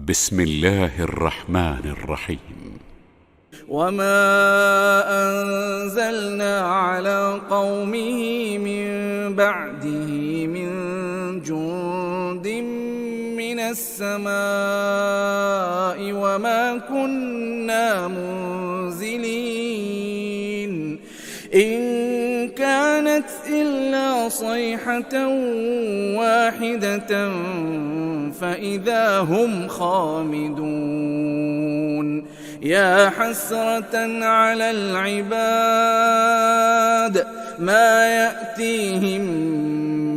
بسم الله الرحمن الرحيم. وما أنزلنا على قومه من بعده من جند من السماء وما كنا منزلين إن كانت إلا صيحة واحدة فإذا هم خامدون. يا حسرة على العباد ما يأتيهم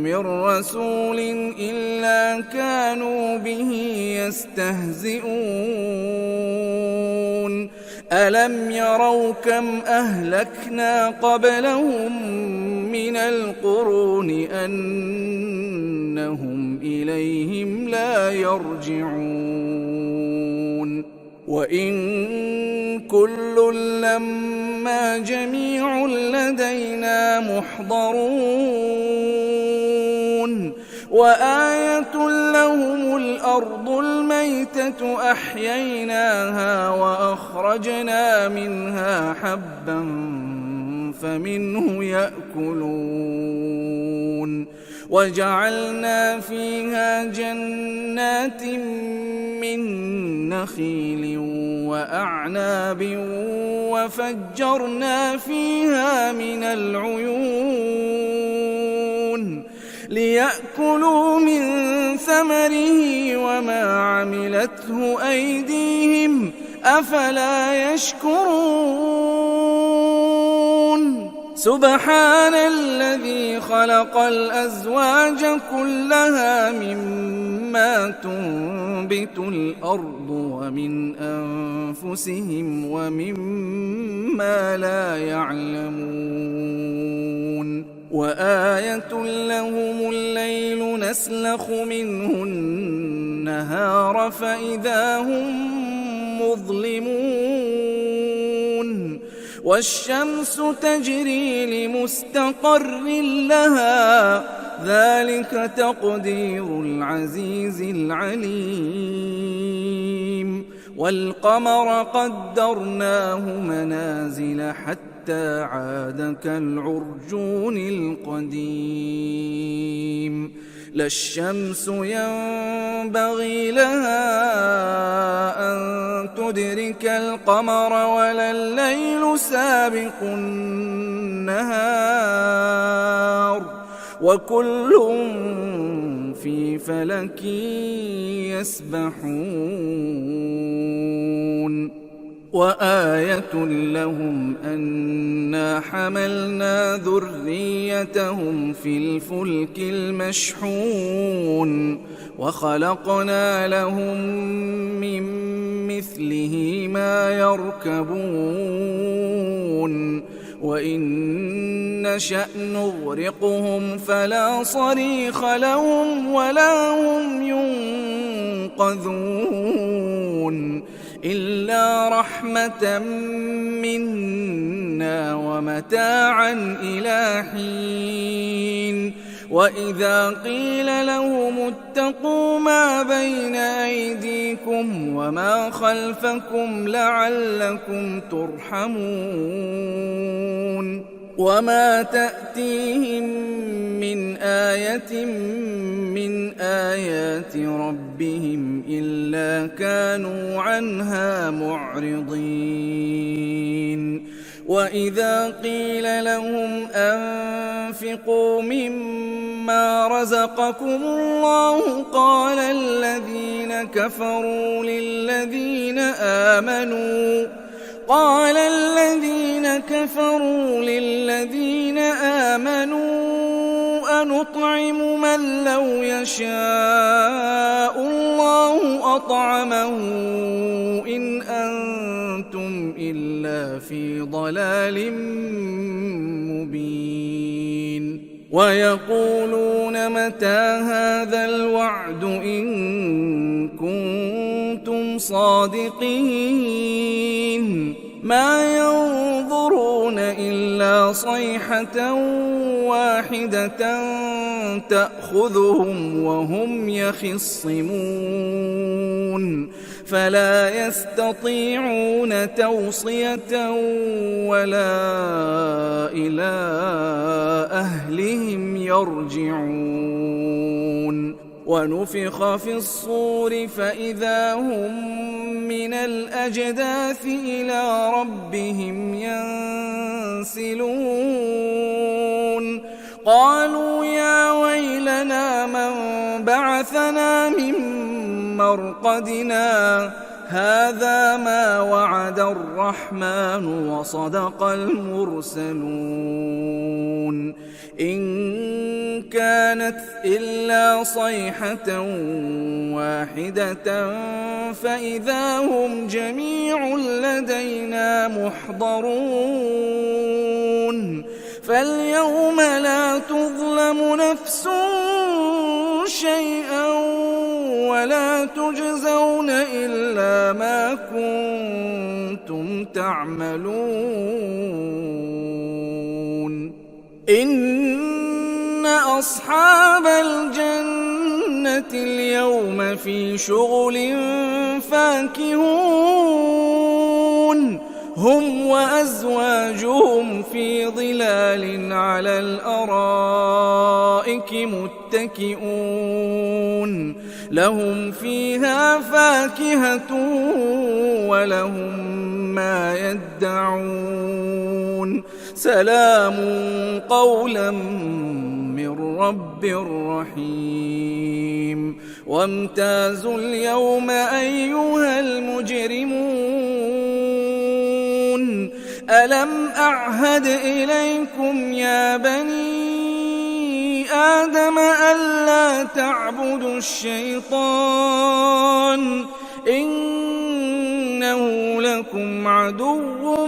من رسول إلا كانوا به يستهزئون. ألم يروا كم أهلكنا قبلهم من القرون أنهم إليهم لا يرجعون. وإن كل لما جميع لدينا محضرون. وآية لهم الأرض الميتة أحييناها وأخرجنا منها حبا فمنه يأكلون. وجعلنا فيها جنات من نخيل وأعناب وفجرنا فيها من العيون ليأكلوا من ثمره وما عملته أيديهم أفلا يشكرون. سبحان الذي خلق الأزواج كلها مما تنبت الأرض ومن أنفسهم ومما لا يعلمون. وآية لهم الليل نسلخ منه النهار فإذا هم مظلمون. والشمس تجري لمستقر لها ذلك تقدير العزيز العليم. والقمر قدرناه منازل حتى عاد كالعرجون القديم. لا الشمس ينبغي لها أن تدرك القمر ولا الليل سابق النهار وكل في فلك يسبحون. وآية لهم أنا حملنا ذريتهم في الفلك المشحون وخلقنا لهم من مثله ما يركبون. وإن نشأ نغرقهم فلا صريخ لهم ولا هم ينقذون إلا رحمة منا ومتاعا إلى حين. وإذا قيل لهم اتقوا ما بين أيديكم وما خلفكم لعلكم ترحمون. وما تأتيهم من آية من آيات ربهم إلا كانوا عنها معرضين. وإذا قيل لهم أنفقوا مما رزقكم الله قال الذين كفروا للذين آمنوا أنطعم من لو يشاء الله أطعمه إن أنتم إلا في ضلال مبين. ويقولون متى هذا الوعد إن كنتم صادقين. ما ينظرون إلا صيحة واحدة تأخذهم وهم يخصمون. فلا يستطيعون توصية ولا إلى أهلهم يرجعون ونفخ في الصور فإذا هم من الأجداث إلى ربهم ينسلون قالوا يا ويلنا من بعثنا من مرقدنا هذا ما وعد الرحمن وصدق المرسلون إن كانت إلا صيحة واحدة فإذا هم جميع لدينا محضرون فاليوم لا تظلم نفس شيئا ولا تجزون إلا ما كنتم تعملون إن أصحاب الجنة اليوم في شغل فاكهون هم وأزواجهم في ظلال على الأرائك متكئون لهم فيها فاكهة ولهم ما يدعون سلام قولا من رب رحيم وامتازوا اليوم أيها المجرمون ألم أعهد إليكم يا بني آدم ألا تعبدوا الشيطان إنه لكم عدو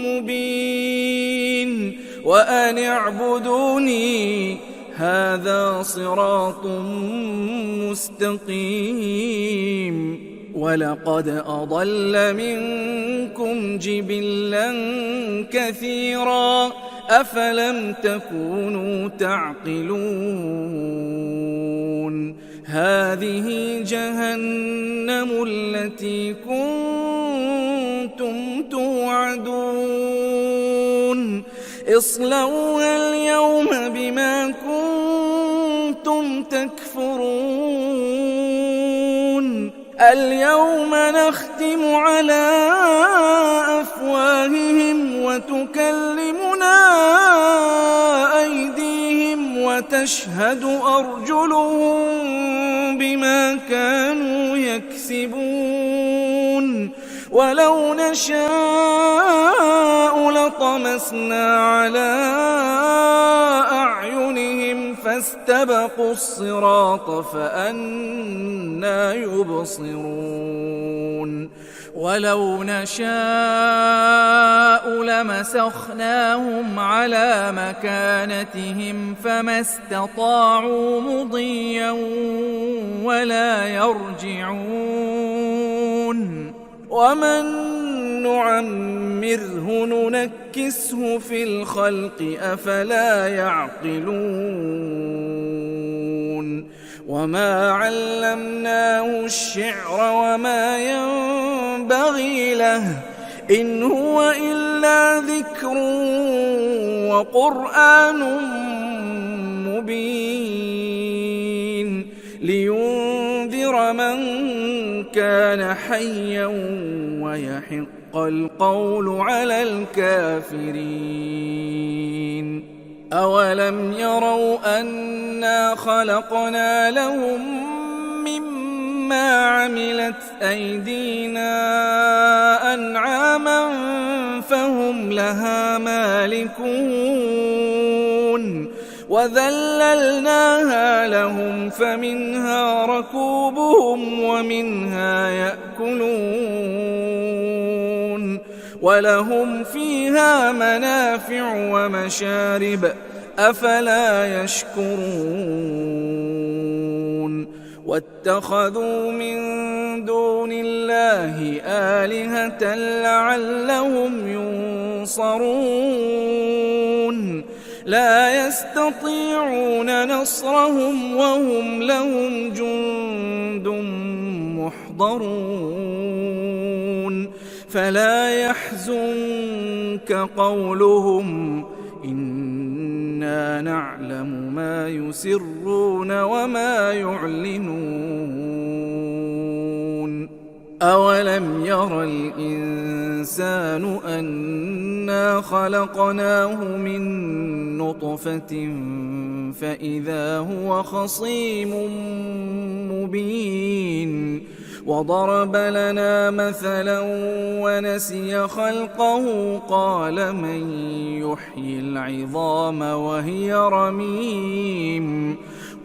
مبين وأن اعبدوني هذا صراط مستقيم ولقد أضل منكم جبلا كثيرا أفلم تكونوا تعقلون هذه جهنم التي كنتم توعدون اصلوها اليوم بما كنتم تكفرون اليوم نختم على أفواههم وتكلمنا أيديهم وتشهد أرجلهم بما كانوا يكسبون ولو نشاء لطمسنا على أعينهم فاستبقوا الصراط فأنى يبصرون ولو نشاء لمسخناهم على مكانتهم فما استطاعوا مضيا ولا يرجعون ومن نعمره ننكسه في الخلق أفلا يعقلون وما علمناه الشعر وما ينبغي له إن هو إلا ذكر وقرآن مبين لينذر من كان حيا ويحق القول على الكافرين أولم يروا أنا خلقنا لهم مما عملت أيدينا أنعاما فهم لها مالكون وذللناها لهم فمنها ركوبهم ومنها يأكلون ولهم فيها منافع ومشارب أفلا يشكرون واتخذوا من دون الله آلهة لعلهم ينصرون لا يستطيعون نصرهم وهم لهم جند محضرون فلا يحزنك قولهم إنا نعلم ما يسرون وما يعلنون أولم ير الإنسان أنا خلقناه من نطفة فإذا هو خصيم مبين وضرب لنا مثلا ونسي خلقه قال من يحيي العظام وهي رميم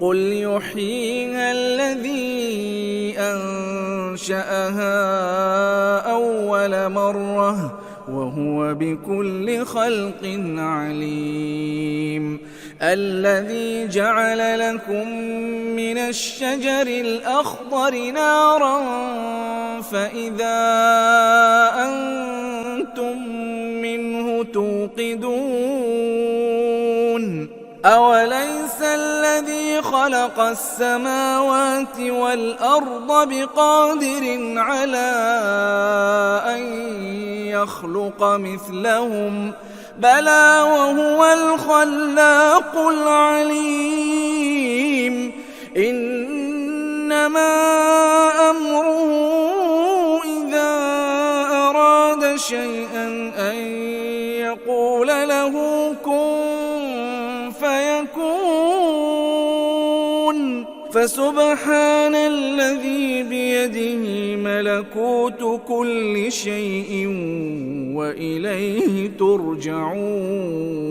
قل يحييها الذي أنشأها أول مرة وهو بكل خلق عليم الذي جعل لكم من الشجر الأخضر نارا فإذا أنتم منه توقدون أوليس الذي خلق السماوات والأرض بقادر على أن يخلق مثلهم بلى وهو الخلاق العليم إنما أمره إذا أراد شيئا أن يقول له كن فيكون فسبحان الذي بيده ملكوت كل شيء وإليه ترجعون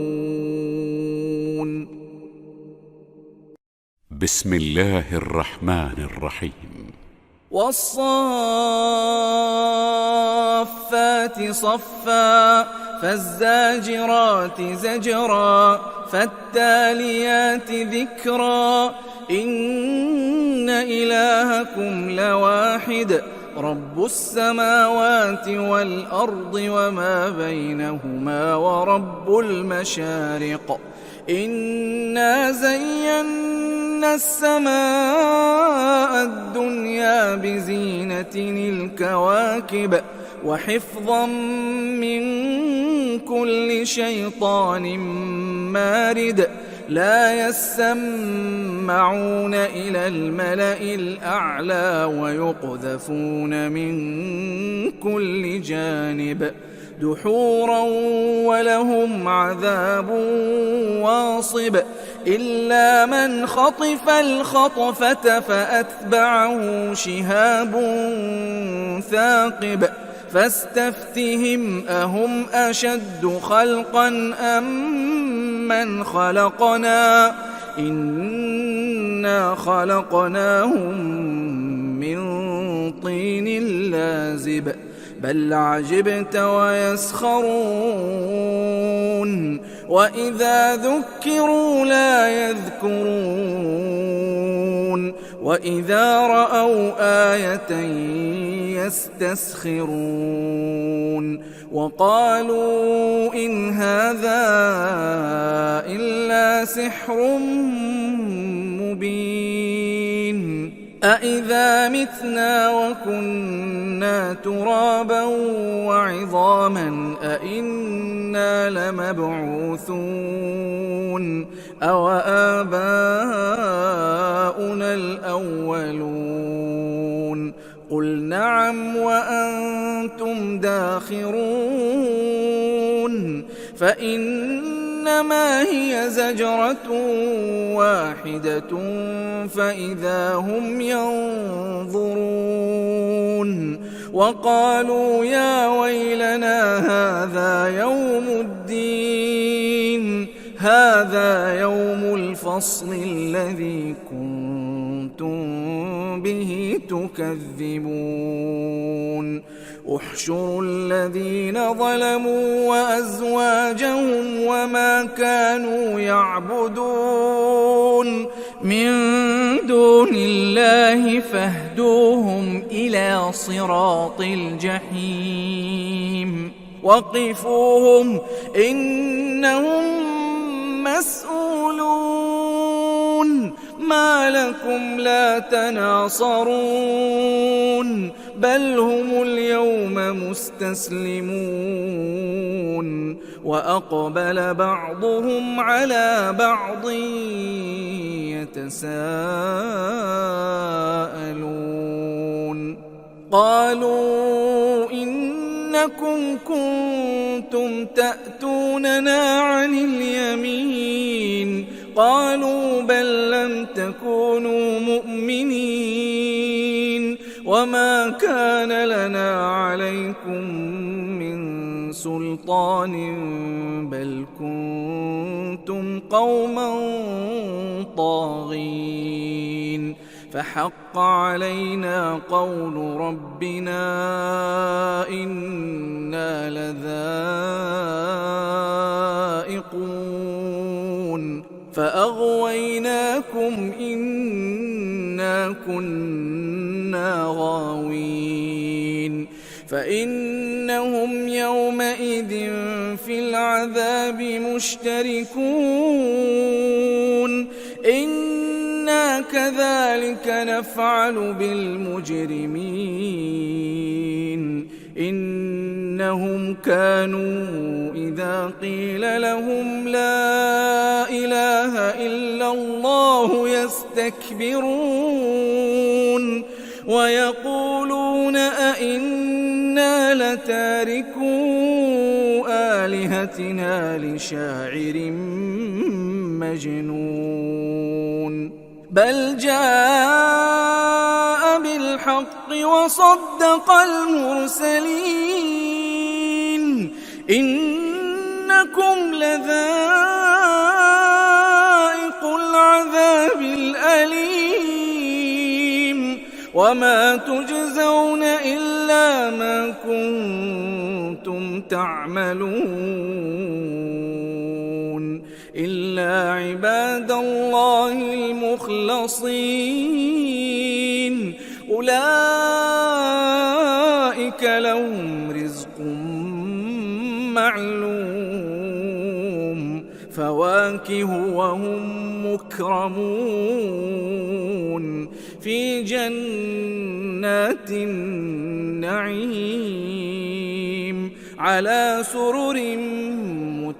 بسم الله الرحمن الرحيم والصافات صفا فالزاجرات زجرا فالتاليات ذكرا إن إلهكم لواحد رب السماوات والأرض وما بينهما ورب المشارق إنا زينا السماء الدنيا بزينة الكواكب وحفظا من كل شيطان مارد لا يسمعون إلى الملأ الأعلى ويقذفون من كل جانب دحورا ولهم عذاب واصب إلا من خطف الخطفة فأتبعه شهاب ثاقب فاستفتهم أهم أشد خلقا أم من خلقنا إنا خلقناهم من طين لازب بل عجبت ويسخرون وإذا ذكروا لا يذكرون وإذا رأوا آية يستسخرون وقالوا إن هذا إلا سحر مبين أإذا متنا وكنا ترابا وعظاما أإنا لمبعوثون أو آباؤنا الأولون قل نعم وأنتم داخرون فإنما هي زجرة واحدة فإذا هم ينظرون وقالوا يا ويلنا هذا يوم الفصل الذي كنتم به تكذبون احشروا الذين ظلموا وأزواجهم وما كانوا يعبدون من دون الله فاهدوهم إلى صراط الجحيم وقفوهم إنهم مسؤولون ما لكم لا تناصرون بل هم اليوم مستسلمون وأقبل بعضهم على بعض يتساءلون قالوا إنكم كنتم تأتوننا عن اليمين قالوا بل لم تكونوا مؤمنين وما كان لنا عليكم من سلطان بل كنتم قوما طاغين فحق علينا قول ربنا إنا لذائقون فأغويناكم إنا كنا غاوين فإنهم يومئذ في العذاب مشتركون إنا كذلك نفعل بالمجرمين إنهم كانوا إذا قيل لهم لا إله إلا الله يستكبرون ويقولون أئنا لتاركو آلهتنا لشاعر مجنون بل جاء بالحق وصدق المرسلين إنكم لذائق العذاب الأليم وما تجزون إلا ما كنتم تعملون إلا عباد الله المخلصين أولئك لهم رزق معلوم فواكه وهم مكرمون في جنات النعيم على سرر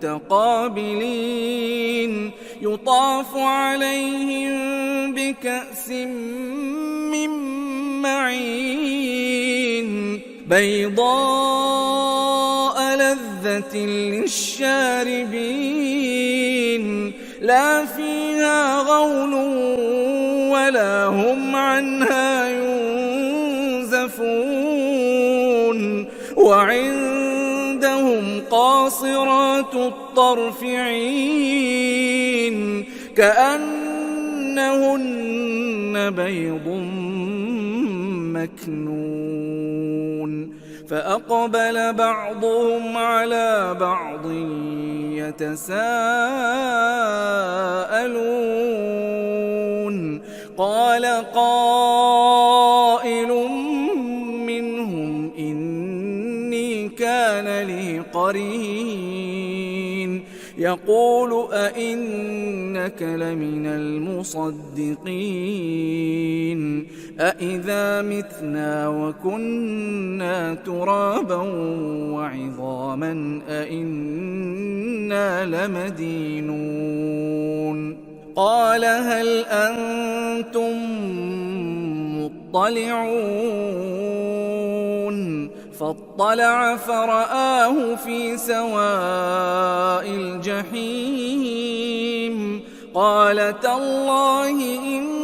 متقابلين يطاف عليهم بكأس من معين بيضاء لذة للشاربين لا فيها غول ولا هم عنها ينزفون وعندهم قاصرات الطرف عين كأنهن بيض مكنون فأقبل بعضهم على بعض يتساءلون قال قائل منهم إني كان لي قرين يقول أئنك لمن المصدقين أئذا متنا وكنا ترابا وعظاما أئنا لمدينون قال هل أنتم مطلعون فاطلع فرآه في سواء الجحيم قال تالله إن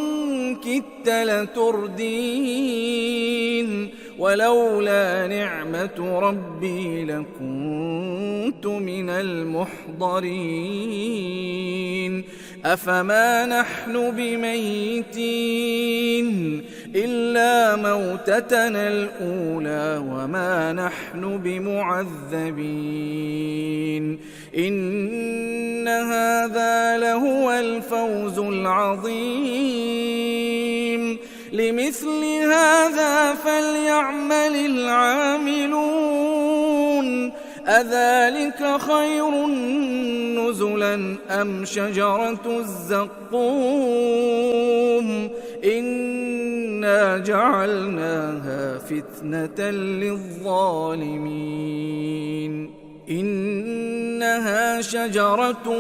كدت لتردين ولولا نعمة ربي لكنت من المحضرين أفما نحن بميتين إلا موتتنا الأولى وما نحن بمعذبين إن هذا لهو الفوز العظيم لمثل هذا فليعمل العاملون أذلك خير نزلا أم شجرة الزقوم إنا جعلناها فتنة للظالمين إنها شجرة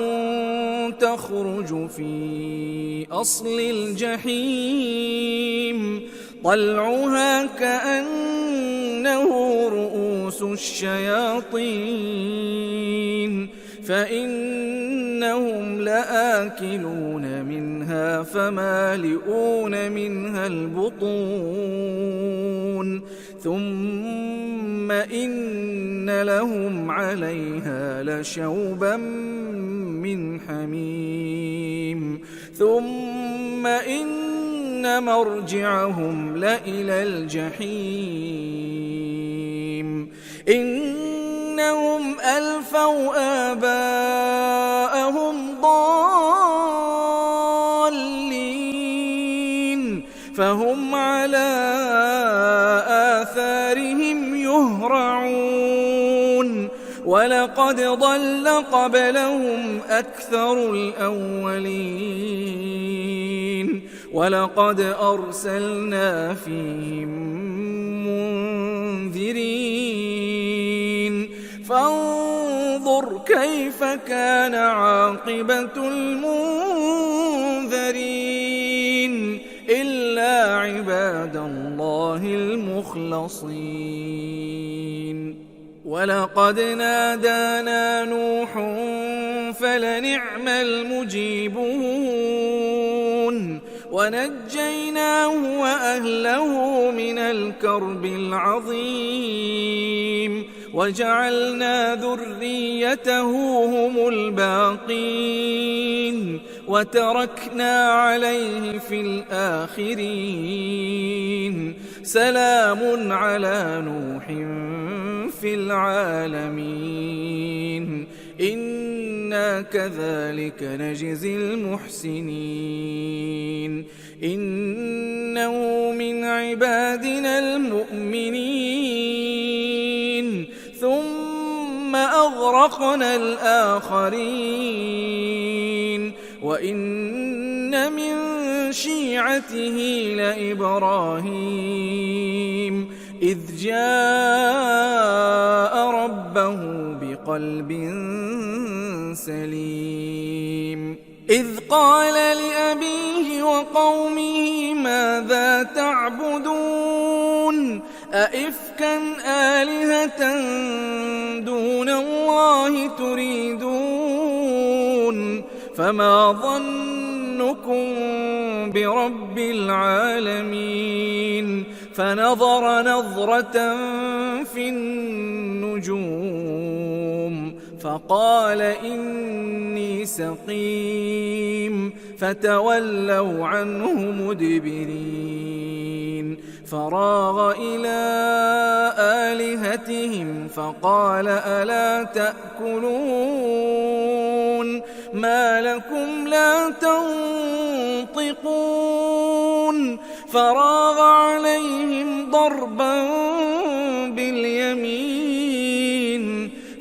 تخرج في أصل الجحيم طلعها كأنه رؤوس الشياطين فإنهم لآكلون منها فمالئون منها البطون ثم إن لهم عليها لشوبا من حميم ثم إن مرجعهم لإلى الجحيم إنهم ألفوا آباءهم ضالين فهم على آثارهم يهرعون ولقد ضل قبلهم أكثر الأولين ولقد أرسلنا فيهم منذرين فانظر كيف كان عاقبة المنذرين إلا عباد الله المخلصين ولقد نادانا نوح فلنعم المجيبون ونجيناه وأهله من الكرب العظيم وجعلنا ذريته هم الباقين وتركنا عليه في الآخرين سلام على نوح في العالمين إنا كذلك نجزي المحسنين إنه من عبادنا المؤمنين ثم أغرقنا الآخرين وإن من شيعته لإبراهيم إذ جاء ربه بقلب سليم إذ قال لأبيه وقومه ماذا تعبدون أئفكا آلهة دون الله تريدون فما ظنكم برب العالمين فنظر نظرة في النجوم فقال إني سقيم فتولوا عنه مدبرين فراغ إلى آلهتهم فقال ألا تأكلون ما لكم لا تنطقون فراغ عليهم ضربا باليمين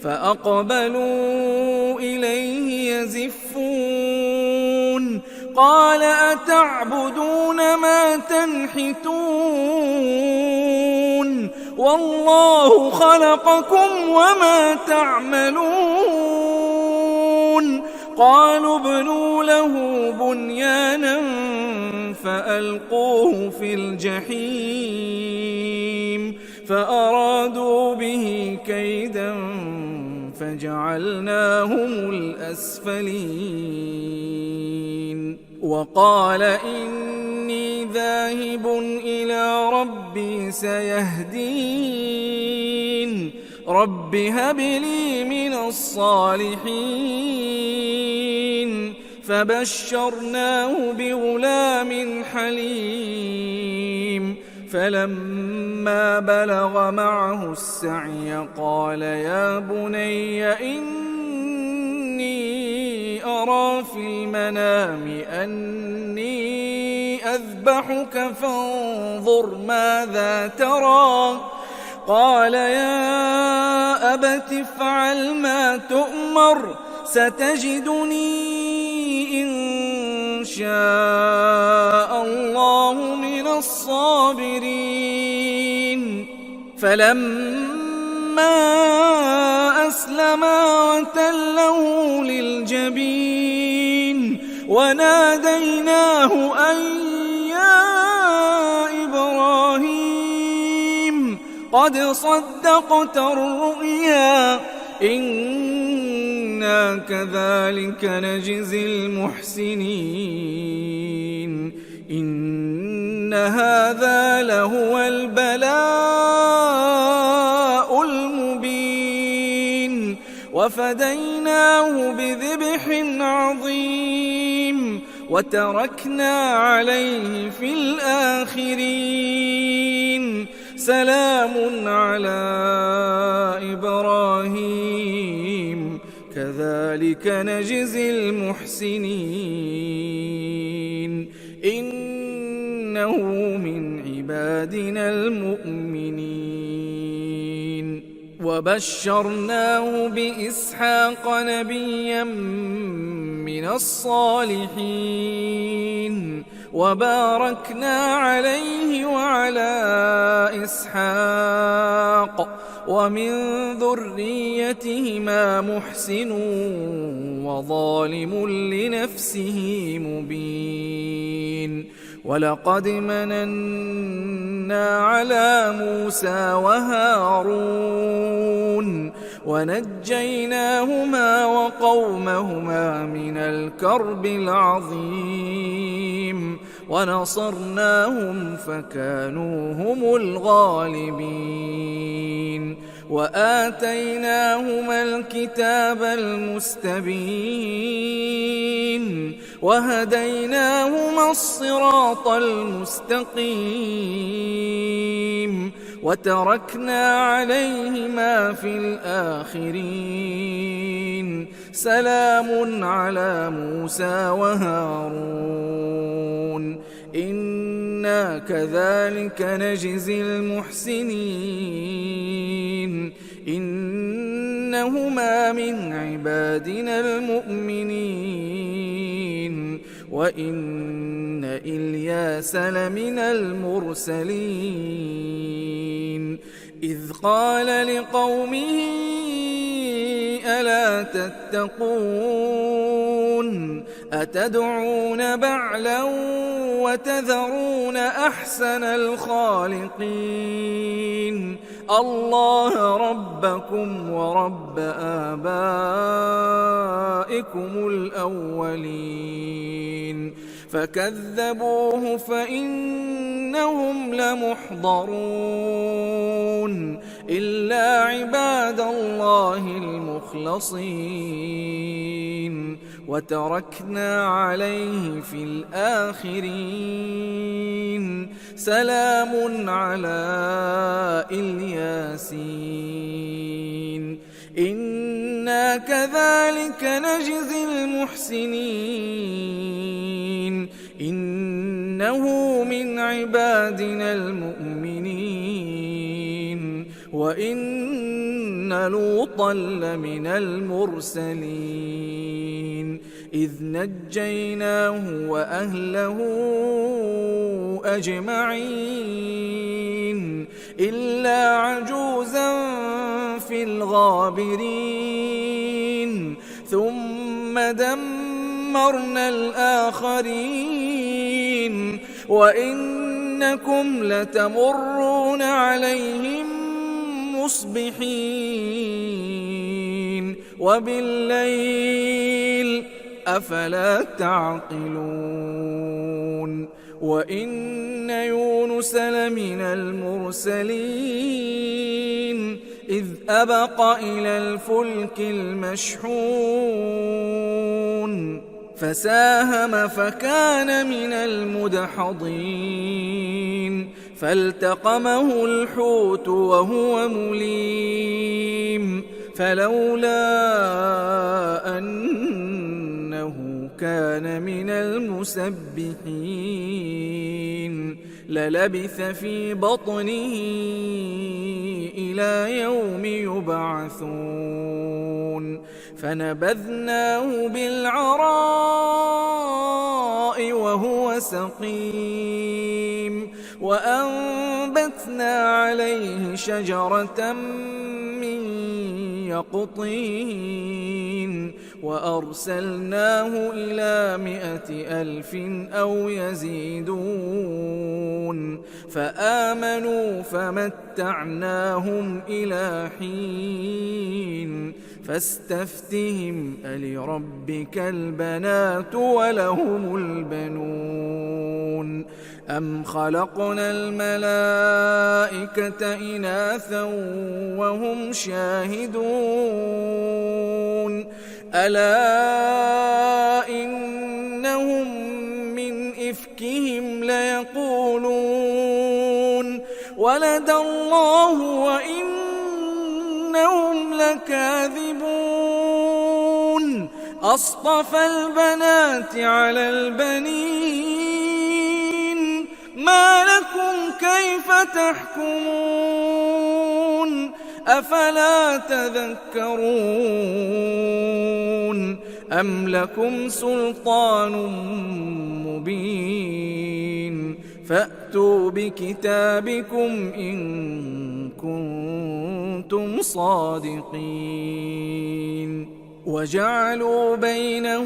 فأقبلوا إليه يزفون قال أتعبدون ما تنحتون والله خلقكم وما تعملون قالوا ابنوا له بنيانا فألقوه في الجحيم فأرادوا به كيدا فجعلناهم الأسفلين وقال إني ذاهب إلى ربي سيهدين رب هب لي من الصالحين فبشرناه بغلام حليم فلما بلغ معه السعي قال يا بني إني أرى في المنام أني أذبحك فانظر ماذا ترى قال يا أبت افعل ما تؤمر ستجدني إن شاء الله من الصابرين فلما أسلما وتله للجبين وناديناه أن يا إبراهيم قد صدقت الرؤيا إنا كذلك نجزي المحسنين إن هذا لهو البلاء المبين وفديناه بذبح عظيم وتركنا عليه في الآخرين سلام على إبراهيم كذلك نجزي المحسنين إنه من عبادنا المؤمنين وبشرناه بإسحاق نبيا من الصالحين وباركنا عليه وعلى إسحاق ومن ذريتهما محسن وظالم لنفسه مبين ولقد مننا على موسى وهارون ونجيناهما وقومهما من الكرب العظيم ونصرناهم فكانوا هم الغالبين وآتيناهما الكتاب المستبين وهديناهما الصراط المستقيم وتركنا عليهما في الآخرين سلام على موسى وهارون إنا كذلك نجزي المحسنين إنهما من عبادنا المؤمنين وإن إلياس لمن المرسلين إذ قال لقومه ألا تتقون أتدعون بعلا وتذرون أحسن الخالقين الله ربكم ورب آبائكم الأولين فكذبوه فإنهم لمحضرون إلا عباد الله المخلصين وتركنا عليه في الآخرين سلام على الياسين إنا كذلك نجزي المحسنين إنه من عبادنا المؤمنين وإن لوطا لمن المرسلين إذ نجيناه وأهله أجمعين إلا عجوزا في الغابرين ثم دمرنا الآخرين وإنكم لتمرون عليهم مصبحين وبالليل أفلا تعقلون وإن يونس لمن المرسلين إذ أبق إلى الفلك المشحون فساهم فكان من المدحضين فالتقمه الحوت وهو مليم فلولا أنه كان من المسبحين للبث في بطنه إلى يوم يبعثون فنبذناه بالعراء وهو سقيم وأنبتنا عليه شجرة من يقطين وأرسلناه إلى 100,000 أو يزيدون فآمنوا فمتعناهم إلى حين فاستفتهم ألربك البنات ولهم البنون أم خلقنا الملائكة إناثا وهم شاهدون ألا إنهم من إفكهم ليقولون ولد الله وإنهم لكاذبون أصطفى البنات على البنين ما لكم كيف تحكمون أفلا تذكرون أم لكم سلطان مبين فأتوا بكتابكم إن كنتم صادقين وجعلوا بينه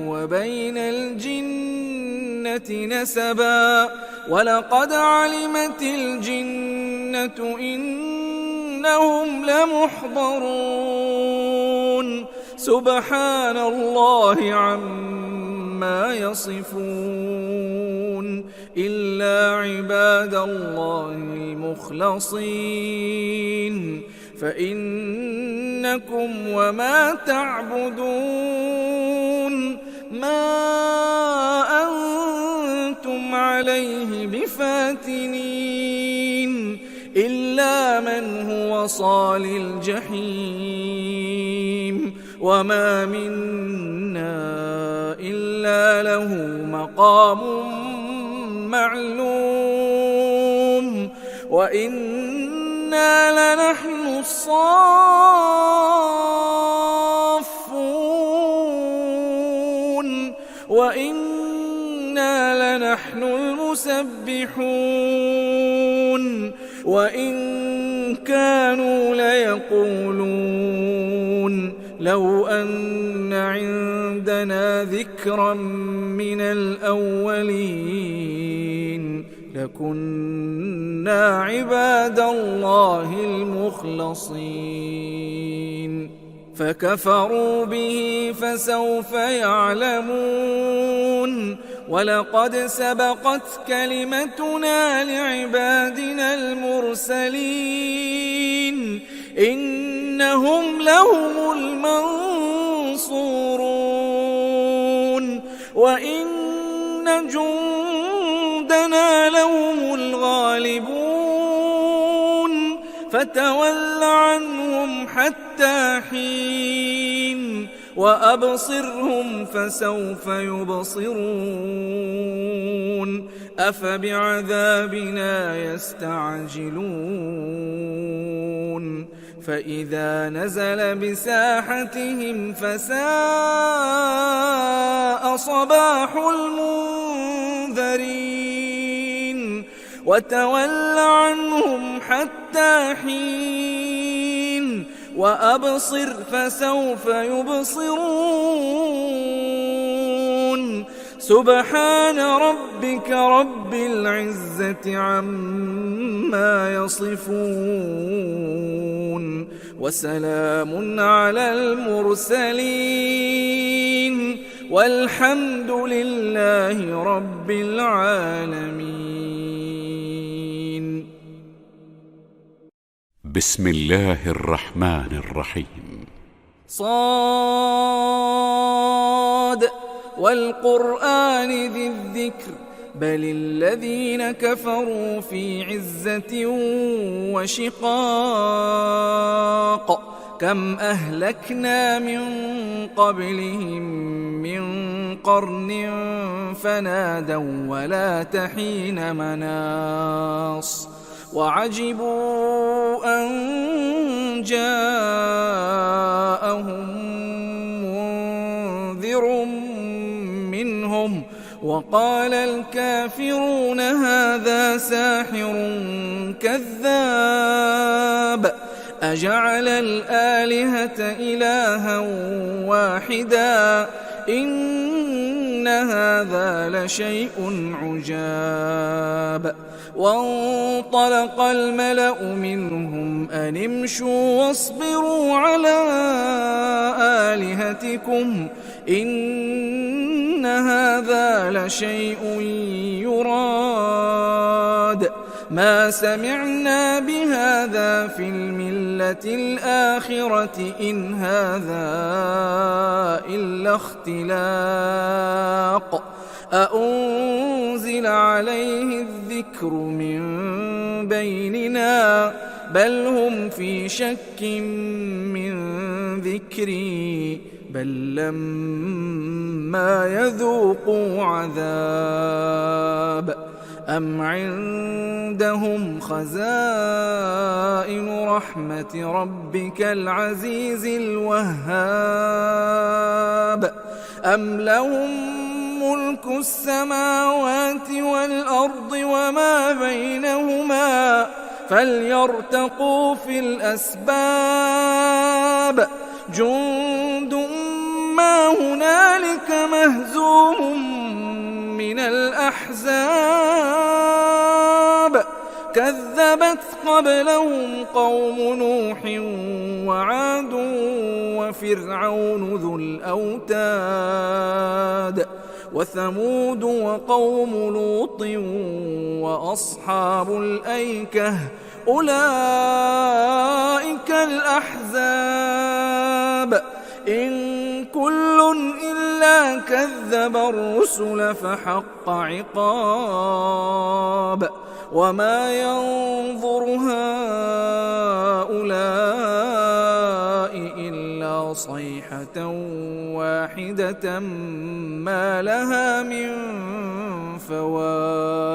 وبين الجنة نسبا ولقد علمت الجنة إنهم لمحضرون سبحان الله عما يصفون إلا عباد الله المخلصين فإنكم وما تعبدون ما أنتم عليه بفاتنين إلا من هو صال الجحيم وما منا إلا له مقام معلوم وإنا لنحن الصافون وإنا لنحن المسبحون وإن كانوا ليقولون لو أن عندنا ذكرا من الأولين لكنا عباد الله المخلصين فكفروا به فسوف يعلمون ولقد سبقت كلمتنا لعبادنا المرسلين إنهم لهم المنصورون وإن جندنا لهم الغالبون فتول عنهم حتى حين وأبصرهم فسوف يبصرون أفبعذابنا يستعجلون فإذا نزل بساحتهم فساء صباح المنذرين وتول عنهم حتى حين وأبصر فسوف يبصرون سبحان ربك رب العزة عما يصفون وسلام على المرسلين والحمد لله رب العالمين. بسم الله الرحمن الرحيم. صاد والقرآن ذي الذكر بل الذين كفروا في عزة وشقاق كم أهلكنا من قبلهم من قرن فنادوا ولا تحين مناص وعجبوا أن جاءهم منذر منهم وقال الكافرون هذا ساحر كذاب أجعل الآلهة إلها واحدا إن هذا لشيء عجاب وانطلق الملأ منهم أن امشوا واصبروا على آلهتكم إن هذا لشيء يراد ما سمعنا بهذا في الملة الآخرة إن هذا إلا اختلاق أأنزل عليه الذكر من بيننا بل هم في شك من ذكري بل لما يذوقوا عذاب أم عندهم خزائن رحمة ربك العزيز الوهاب أم لهم ملك السماوات والأرض وما بينهما فليرتقوا في الأسباب جند ما هنالك مهزوم من الأحزاب كذبت قبلهم قوم نوح وعاد وفرعون ذو الأوتاد وثمود وقوم لوط وأصحاب الأيكة أولئك الأحزاب إن كل إلا كذب الرسل فحق عقاب وما ينظر هؤلاء إلا صيحة واحدة ما لها من فواق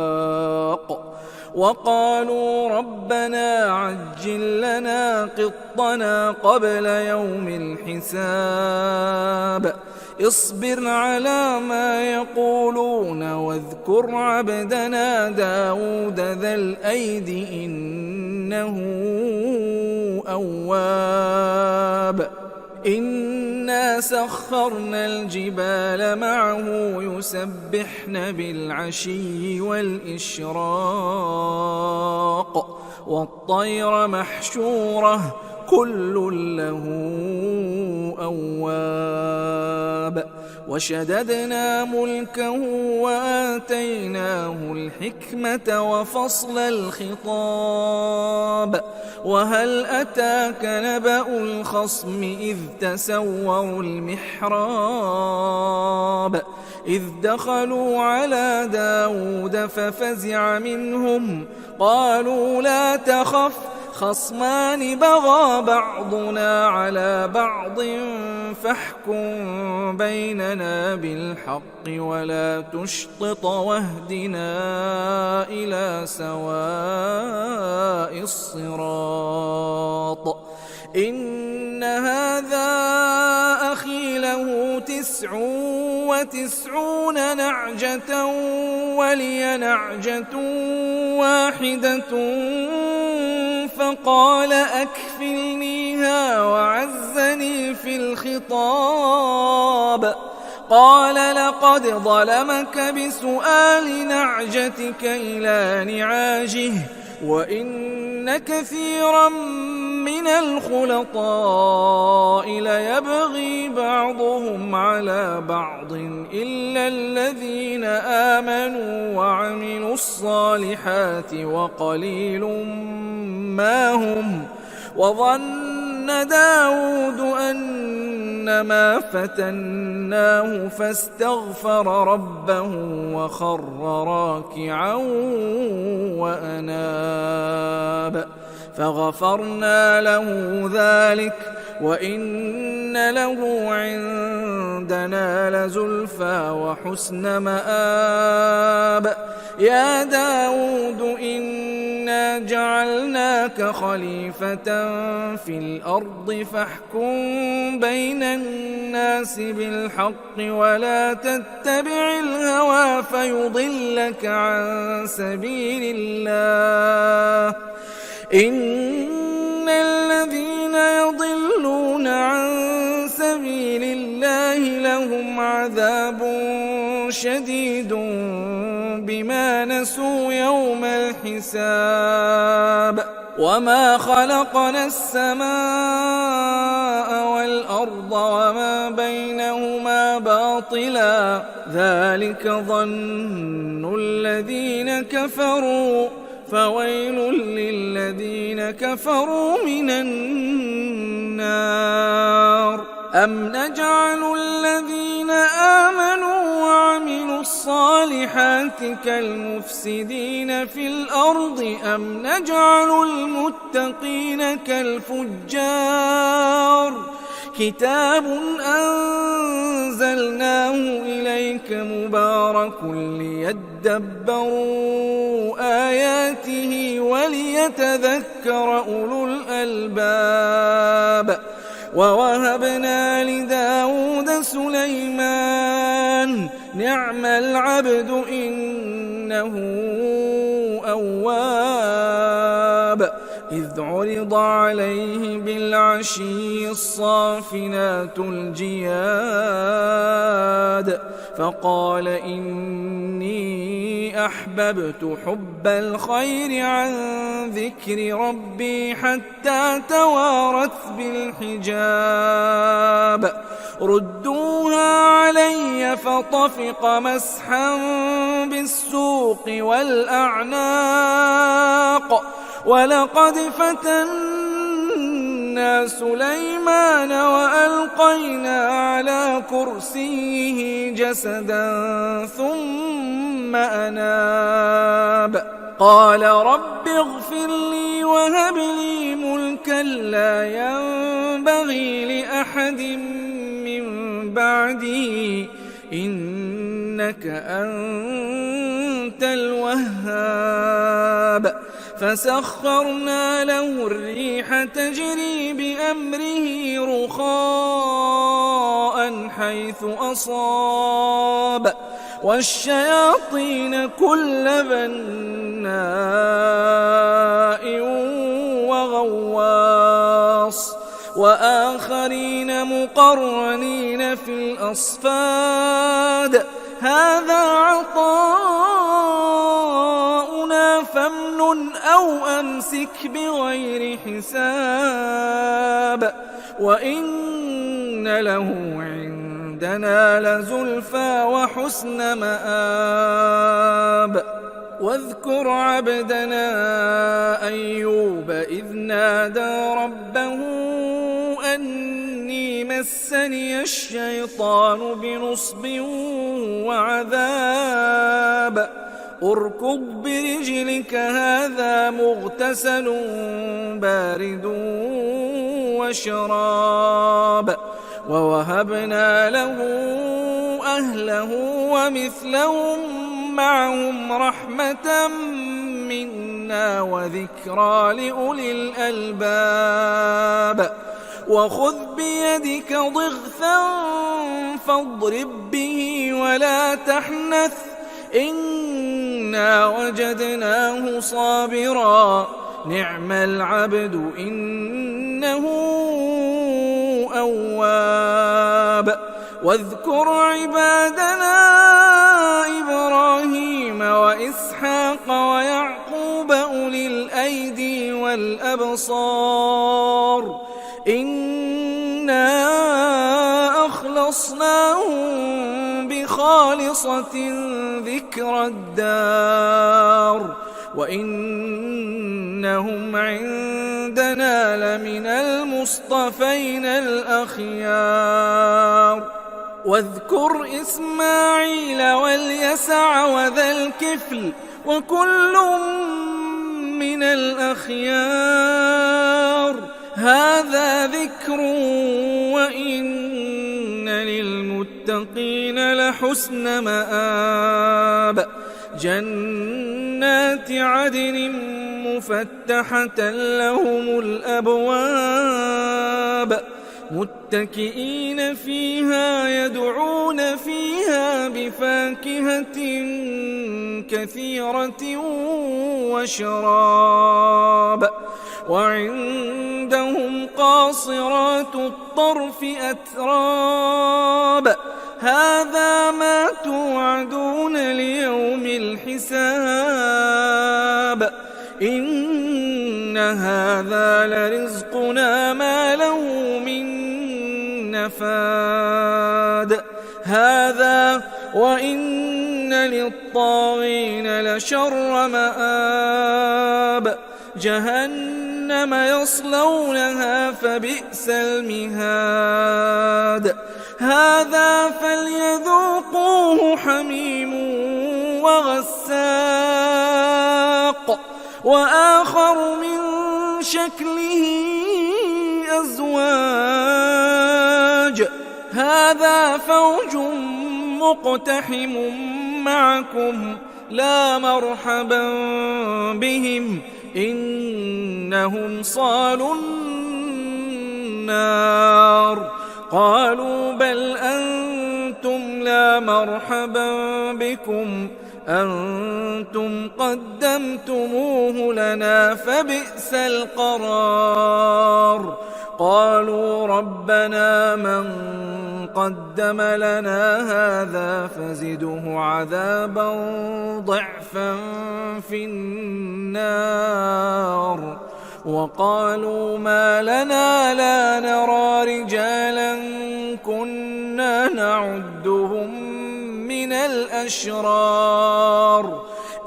وقالوا ربنا عجل لنا قطنا قبل يوم الحساب اصبر على ما يقولون واذكر عبدنا داود ذا الأيد إنه أواب إنا سخرنا الجبال معه يسبحن بالعشي والإشراق والطير محشورة كل له أواب وشددنا ملكه وآتيناه الحكمة وفصل الخطاب وهل أتاك نبأ الخصم إذ تسوروا المحراب إذ دخلوا على داود ففزع منهم قالوا لا تخف خصمان بغى بعضنا على بعض فاحكم بيننا بالحق ولا تشطط واهدنا إلى سواء الصراط إن هذا أخي له 99 نعجة ولي نعجة واحدة فقال أكفلنيها وعزني في الخطاب قال لقد ظلمك بسؤال نعجتك إلى نعاجه وإن كثيرا من الخلطاء ليبغي بعضهم على بعض إلا الذين آمنوا وعملوا الصالحات وقليل ما هم وظن داود أنما فتناه فاستغفر ربه وخر راكعا وأناب فغفرنا له ذلك وإن له عندنا لزلفى وحسن مآب يا داود إنا جعلناك خليفة في الأرض فاحكم بين الناس بالحق ولا تتبع الهوى فيضلك عن سبيل الله إن الذين يضلون عن سبيل الله لهم عذاب شديد بما نسوا يوم الحساب وما خلقنا السماء والأرض وما بينهما باطلا ذلك ظن الذين كفروا فويل للذين كفروا من النار أم نجعل الذين آمنوا وعملوا الصالحات كالمفسدين في الأرض أم نجعل المتقين كالفجار كتاب أنزلناه إليك مبارك ليدبروا آياته وليتذكر أولو الألباب ووهبنا لداود سليمان نعم العبد إنه أواب إذ عرض عليه بالعشي الصافنات الجياد فقال إني أحببت حب الخير عن ذكر ربي حتى توارت بالحجاب ردوها علي فطفق مسحا بالسوق والأعناق ولقد فتنا سليمان وألقينا على كرسيه جسدا ثم أناب قال رب اغفر لي وهب لي ملكا لا ينبغي لأحد من بعدي إنك أنت الوهاب فسخرنا له الريح تجري بأمره رخاء حيث أصاب والشياطين كل بناء وغواص وآخرين مقرنين في الأصفاد هذا عطاؤنا فامنن أو أمسك بغير حساب وإن له عندنا لزلفى وحسن مآب واذكر عبدنا أيوب إذ نادى ربه أني مسني الشيطان بنصب وعذاب اركض برجلك هذا مغتسل بارد وشراب ووهبنا له أهله ومثلهم معهم رحمة منا وذكرى لأولي الألباب وخذ بيدك ضغثا فاضرب به ولا تحنث إنا وجدناه صابرا نعم العبد إنه أواب واذكر عبادنا إبراهيم وإسحاق ويعقوب أولي الأيدي والأبصار إنا أخلصناهم بخالصة ذكر الدار وإنهم عندنا لمن المصطفين الأخيار واذكر إسماعيل واليسع وذا الكفل وكل من الأخيار هذا ذكر وإن للمتقين لحسن مآب جنات عدن مفتحة لهم الأبواب متكئين فيها يدعون فيها بفاكهة كثيرة وشراب وعندهم قاصرات الطرف أتراب هذا ما توعدون ليوم الحساب إن هذا لرزقنا ما له من نفاد هذا وإن للطاغين لشر مآب جهنم يصلونها فبئس المهاد هذا فليذوقوه حميم وغساق وآخر من شكله أزواج هذا فوج مقتحم معكم لا مرحبا بهم إنهم صالوا النار قالوا بل أنتم لا مرحبا بكم أنتم قدمتموه لنا فبئس القرار قالوا ربنا من قدم لنا هذا فزده عذابا ضعفا في النار وقالوا ما لنا لا نرى رجالا كنا نعدهم من الأشرار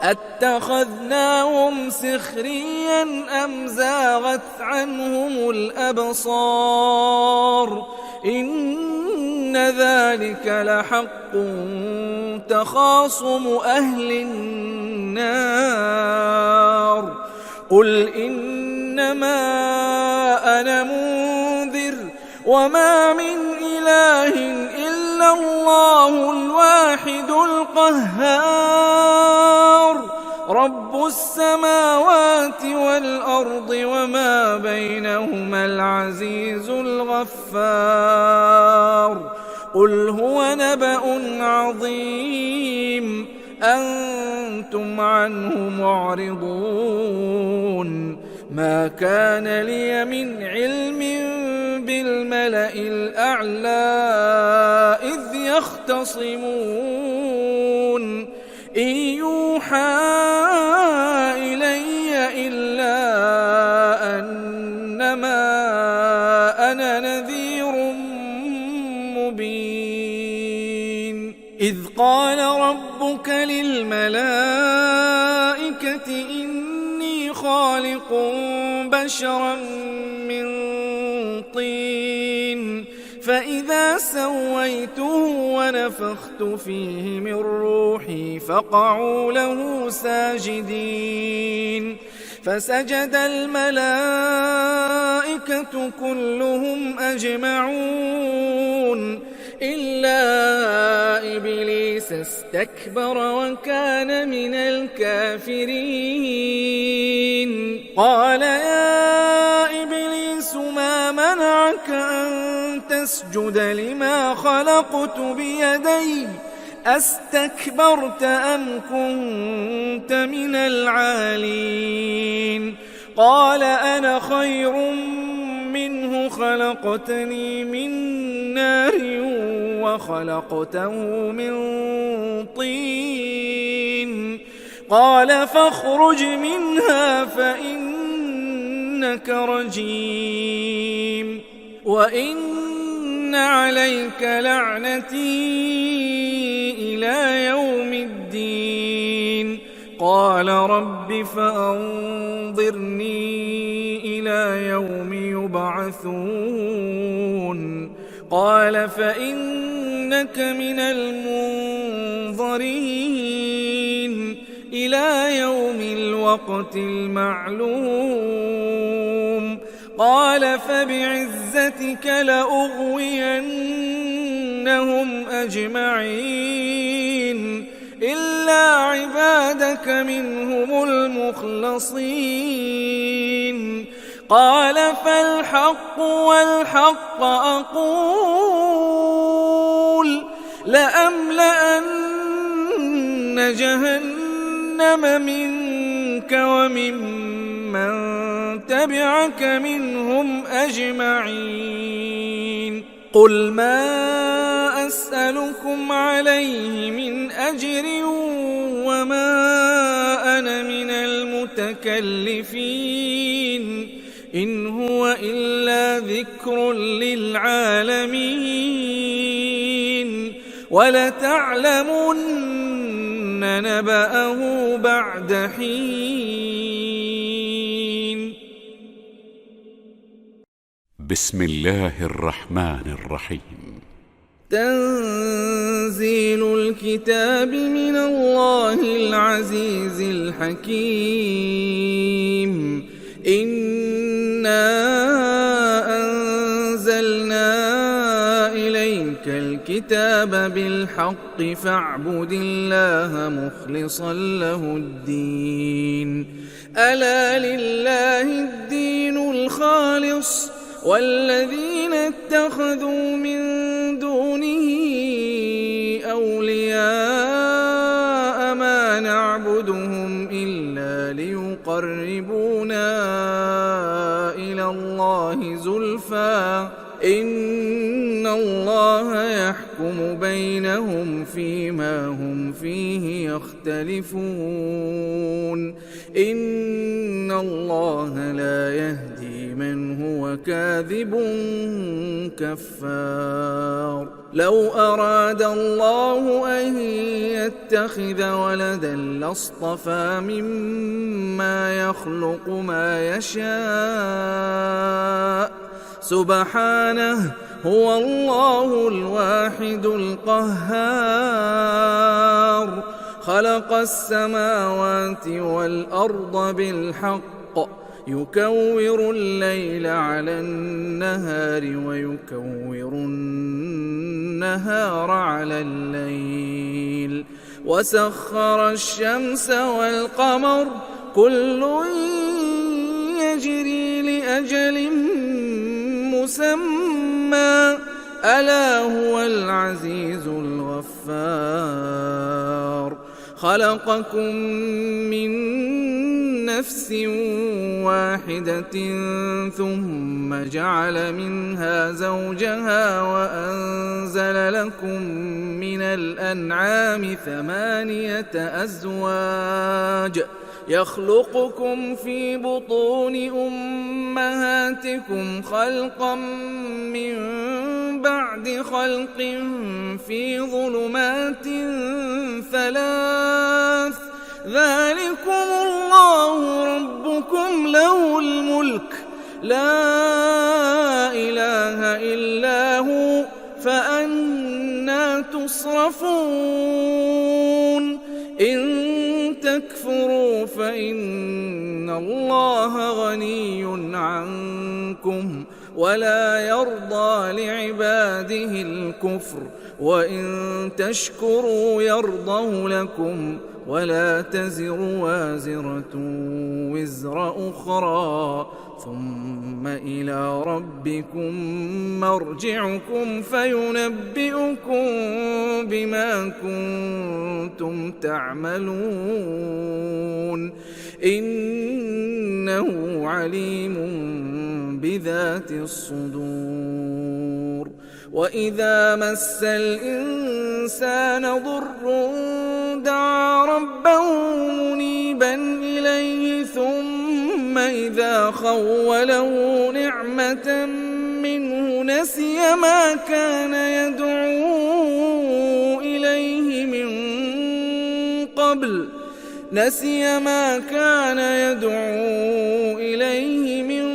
أتخذناهم سخريا أم زاغت عنهم الأبصار إن ذلك لحق تخاصم أهل النار قل إنما أنا منذر وما من إله إلا الله الواحد القهار رب السماوات والأرض وما بينهما العزيز الغفار قل هو نبأ عظيم أنتم عنه معرضون ما كان لي من علم بالملأ الأعلى إذ يختصمون إن يوحى إلي إلا أنما أنا نذير مبين إذ قال ربك للملائكة إني خالق بشرا من طين فإذا سويته ونفخت فيه من روحي فقعوا له ساجدين فسجد الملائكة كلهم أجمعون إلا إبليس استكبر وكان من الكافرين قال يا إبليس ما منعك أن تسجد لما خلقت بيدي أستكبرت أم كنت من العالين قال أنا خير منه خلقتني من نار وخلقته من طين قال فاخرج منها فإنك رجيم وإن عليك لعنتي إلى يوم الدين قال رب فأنظرني إلى يوم يبعثون قال فإنك من المنظرين إلى يوم الوقت المعلوم قال فبعزتك لأغوينهم أجمعين إلا عبادك منهم المخلصين قال فالحق والحق أقول لأملأن جهنم منك وممن تبعك منهم أجمعين قل ما أسألكم عليه من أجر وما أنا من المتكلفين إن هو إلا ذكر للعالمين ولتعلمن نبأه بعد حين. بسم الله الرحمن الرحيم. تنزيل الكتاب من الله العزيز الحكيم. إنا أنزلنا إليك الكتاب بالحق فاعبد الله مخلصا له الدين. ألا لله الدين الخالص والذين اتخذوا من دونه أولياء ما نعبدهم إلا ليقربونا إلى الله زلفى إن الله يحكم بينهم فيما هم فيه يختلفون إن الله لا يهدي من هو كاذب كفار. لو أراد الله أن يتخذ ولدا لاصطفى مما يخلق ما يشاء سبحانه هو الله الواحد القهار. خلق السماوات والأرض بالحق يكور الليل على النهار ويكور النهار على الليل وسخر الشمس والقمر كل يجري لأجل مسمى ألا هو العزيز الغفار. خلقكم من نفس واحدة ثم جعل منها زوجها وأنزل لكم من الأنعام 8 أزواج يخلقكم في بطون أمهاتكم خلقا من بعد خلق في ظلمات 3 ذلكم الله ربكم له الملك لا إله إلا هو فأنى تصرفون. إن تكفروا فإن الله غني عنكم ولا يرضى لعباده الكفر وإن تشكروا يرضه لكم ولا تزر وازرة وزر أخرى ثم إلى ربكم مرجعكم فينبئكم بما كنتم تعملون إنه عليم بذات الصدور. وإذا مس الإنسان ضر دعا ربه منيبا إليه ثم إذا خوله نعمة منه نسي ما كان يدعو إليه من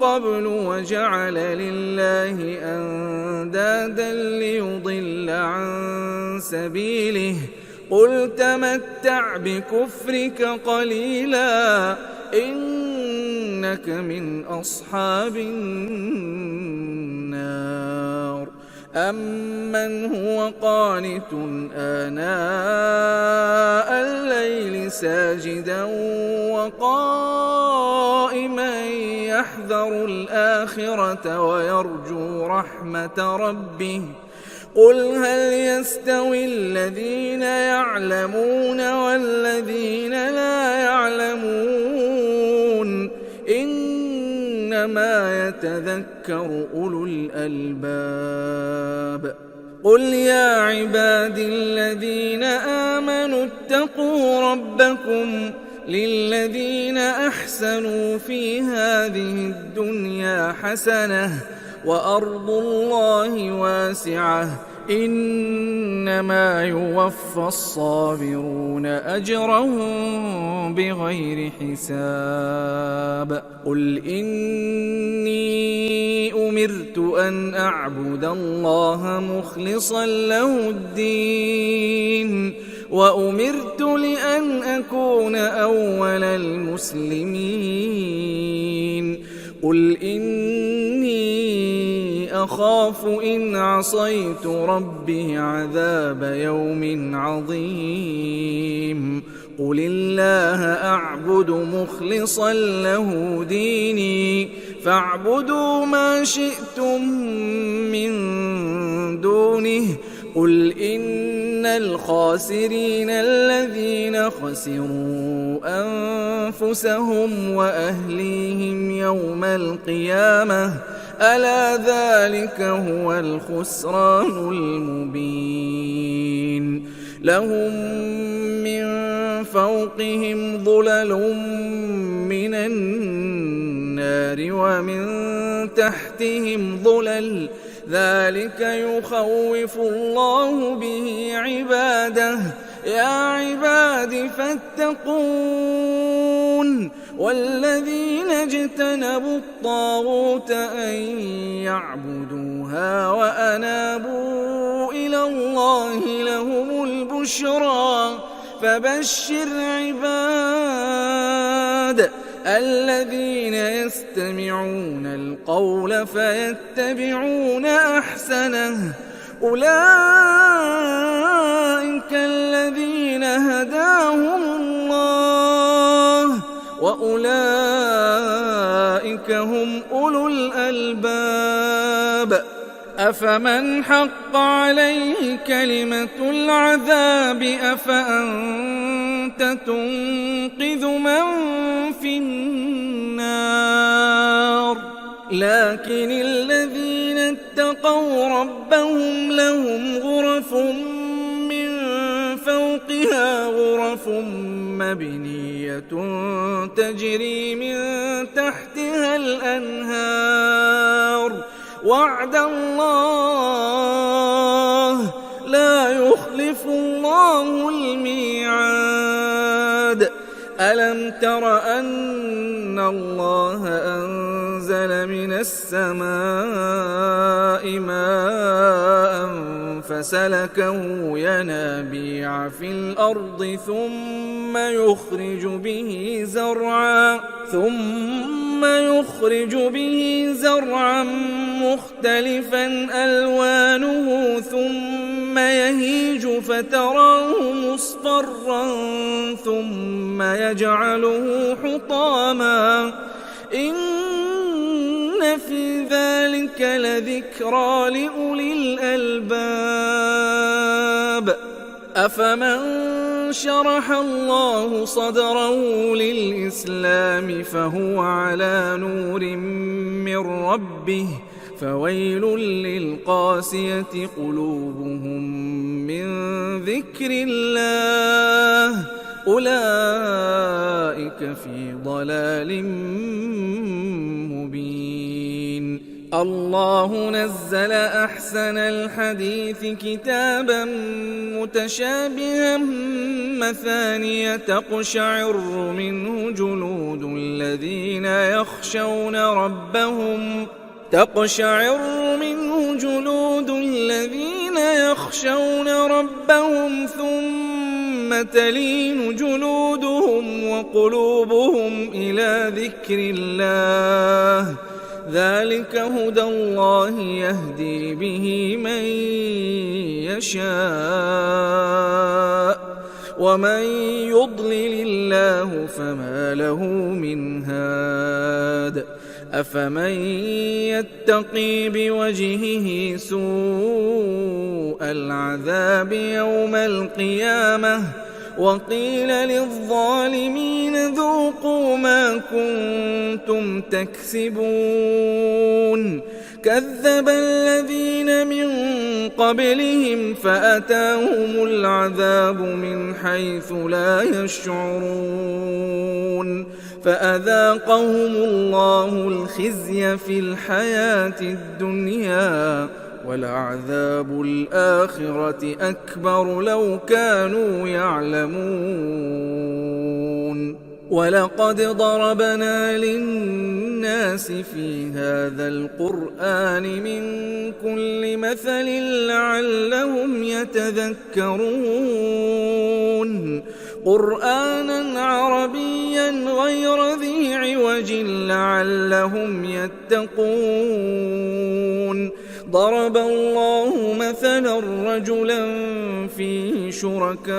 قبل وجعل لله أندادا ليضل عن سبيله قل تمتع بكفرك قليلا إن إنك من أصحاب النار. أمن هو قانت آناء الليل ساجدا وقائما يحذر الآخرة ويرجو رحمة ربه قل هل يستوي الذين يعلمون والذين لا يعلمون إنما يتذكر أولو الألباب. قل يا عبادي الذين آمنوا اتقوا ربكم للذين أحسنوا في هذه الدنيا حسنة وأرض الله واسعة إنما يوفى الصابرون أجرهم بغير حساب. قل إني أمرت أن أعبد الله مخلصا له الدين وأمرت لأن أكون أول المسلمين. قل إني أخاف إن عصيت ربي عذاب يوم عظيم. قل الله أعبد مخلصا له ديني فاعبدوا ما شئتم من دونه. قل إن الخاسرين الذين خسروا أنفسهم وأهليهم يوم القيامة ألا ذلك هو الخسران المبين. لهم من فوقهم ظلل من النار ومن تحتهم ظلل ذلك يخوف الله به عباده. يا عباد فاتقون. والذين اجتنبوا الطاغوت أن يعبدوها وأنابوا إلى الله لهم البشرى. فبشر عباد الذين يستمعون القول فيتبعون أحسنه أولئك الذين هداهم الله وأولئك هم أولو الألباب. أفمن حق عليه كلمة العذاب أفأنت تنقذ من في النار. لكن الذين اتقوا ربهم لهم غرف من فوقها غرف مبنية تجري من تحتها الأنهار وعد الله لا يخلف الله الميعاد. ألم تر أن الله أنزل من السماء ماء فسلكه ينابيع في الأرض ثم يخرج به زرعا مختلفا ألوانه ثم يهيج فتراه مصفرا ثم يجعله حطاما إن في ذلك لذكرى لأولي الألباب. أفمن شرح الله صدره للإسلام فهو على نور من ربه فويل للقاسية قلوبهم من ذكر الله أولئك في ضلال مبين. الله نزل أحسن الحديث كتابا متشابها مثانية تقشعر منه جلود الذين يخشون ربهم ثم ثم تلين جلودهم وقلوبهم إلى ذكر الله ذلك هدى الله يهدي به من يشاء ومن يضلل الله فما له من هاد أفمن يتقي بوجهه سوء العذاب يوم القيامة وقيل للظالمين ذوقوا ما كنتم تكسبون كذب الذين من قبلهم فأتاهم العذاب من حيث لا يشعرون فأذاقهم الله الخزي في الحياة الدنيا ولعذاب الآخرة أكبر لو كانوا يعلمون ولقد ضربنا للناس في هذا القرآن من كل مثل لعلهم يتذكرون قرآنا عربيا غير ذي عوج لعلهم يتقون ضرب الله مثلا رجلا فيه شركاء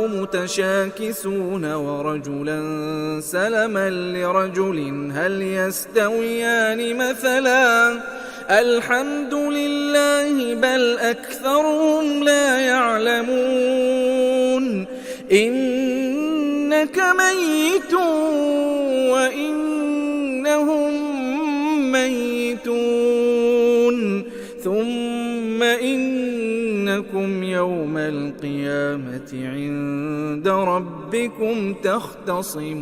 متشاكسون ورجلا سلما لرجل هل يستويان مثلا الحمد لله بل أكثرهم لا يعلمون إنك ميت وإنهم ميتون ثم إنكم يوم القيامة عند ربكم تختصمون